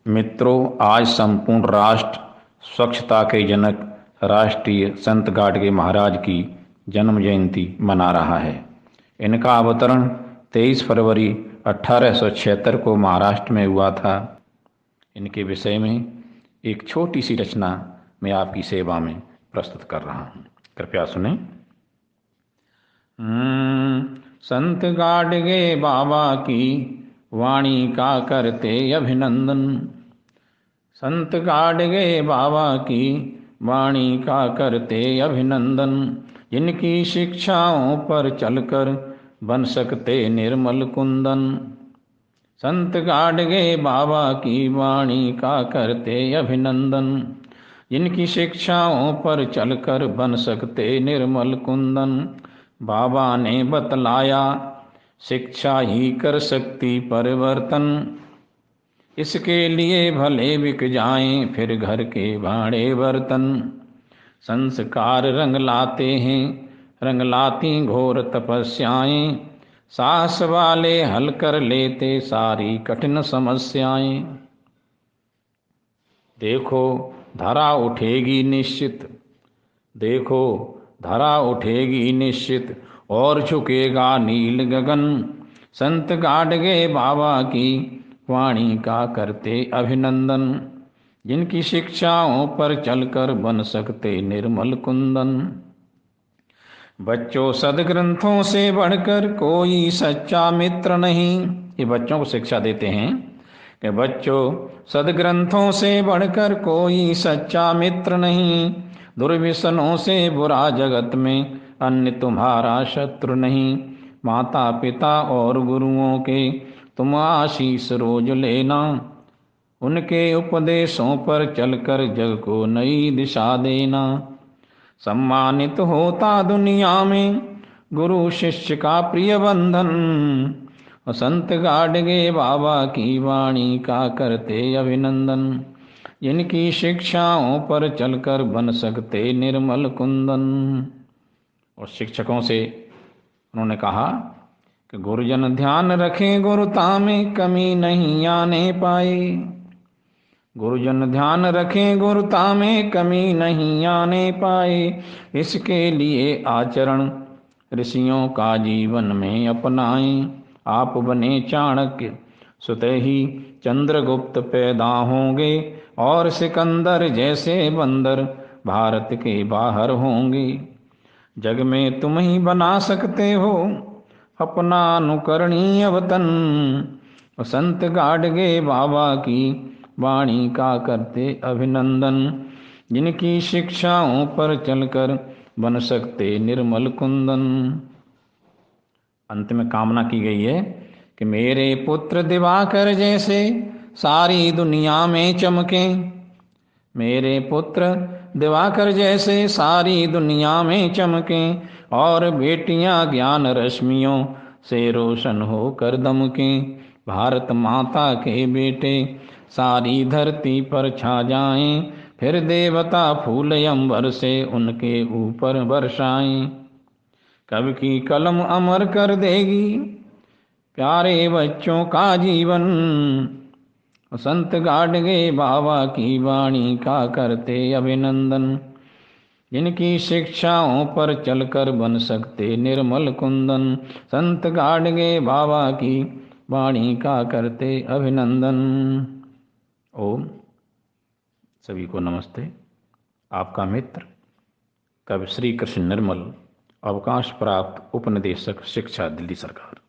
मित्रों, आज संपूर्ण राष्ट्र स्वच्छता के जनक राष्ट्रीय संत गाडगे महाराज की जन्म जयंती मना रहा है। इनका अवतरण 23 फरवरी 1876 को महाराष्ट्र में हुआ था। इनके विषय में एक छोटी सी रचना मैं आपकी सेवा में प्रस्तुत कर रहा हूँ, कृपया सुने। संत गाडगे बाबा की वाणी का करते अभिनंदन। संत गाडगे बाबा की वाणी का करते अभिनंदन। जिनकी शिक्षाओं पर चलकर बन सकते निर्मल कुंदन। संत गाडगे बाबा की वाणी का करते अभिनंदन। जिनकी शिक्षाओं पर चलकर बन सकते निर्मल कुंदन। बाबा ने बतलाया शिक्षा ही कर सकती परिवर्तन। इसके लिए भले बिक जाएं फिर घर के भाड़े बर्तन। संस्कार रंग लाते हैं, रंग लाती घोर तपस्याएं। साहस वाले हल कर लेते सारी कठिन समस्याएं। देखो धरा उठेगी निश्चित, देखो धरा उठेगी निश्चित और झुकेगा नील गगन। संत गाडगे बाबा की वाणी का करते अभिनंदन। जिनकी शिक्षाओं पर चलकर बन सकते निर्मल कुंदन। बच्चों सदग्रंथों से बढ़कर कोई सच्चा मित्र नहीं। ये बच्चों को शिक्षा देते हैं कि बच्चों सदग्रंथों से बढ़कर कोई सच्चा मित्र नहीं। दुर्व्यसनों से बुरा जगत में अन्य तुम्हारा शत्रु नहीं। माता पिता और गुरुओं के तुम आशीष रोज लेना। उनके उपदेशों पर चलकर जग को नई दिशा देना। सम्मानित होता दुनिया में गुरु शिष्य का प्रिय बंधन। संत गाडगे बाबा की वाणी का करते अभिनंदन। जिनकी शिक्षाओं पर चलकर बन सकते निर्मल कुंदन। और शिक्षकों से उन्होंने कहा कि गुरुजन ध्यान रखें गुरुता में कमी नहीं आने पाए। गुरुजन ध्यान रखें गुरुता में कमी नहीं आने पाए। इसके लिए आचरण ऋषियों का जीवन में अपनाएं। आप बने चाणक्य स्वतः ही चंद्रगुप्त पैदा होंगे और सिकंदर जैसे बंदर भारत के बाहर होंगे। जग में तुम ही बना सकते हो अपना अनुकरणीय वतन। संत गाडगे बाबा की वाणी का करते अभिनंदन। जिनकी शिक्षाओं पर चलकर बन सकते निर्मल कुंदन। अंत में कामना की गई है कि मेरे पुत्र दिवाकर जैसे सारी दुनिया में चमकें। मेरे पुत्र दिवाकर जैसे सारी दुनिया में चमकें और बेटियां ज्ञान रश्मियों से रोशन होकर दमकें। भारत माता के बेटे सारी धरती पर छा जाएं। फिर देवता फूल अंबर से उनके ऊपर बरसाएं। कवि की कलम अमर कर देगी प्यारे बच्चों का जीवन। संत गाडगे बाबा की वाणी का करते अभिनंदन। जिनकी शिक्षाओं पर चलकर बन सकते निर्मल कुंदन। संत गाडगे बाबा की वाणी का करते अभिनंदन। ओम। सभी को नमस्ते। आपका मित्र कवि श्री कृष्ण निर्मल, अवकाश प्राप्त उपनिदेशक शिक्षा, दिल्ली सरकार।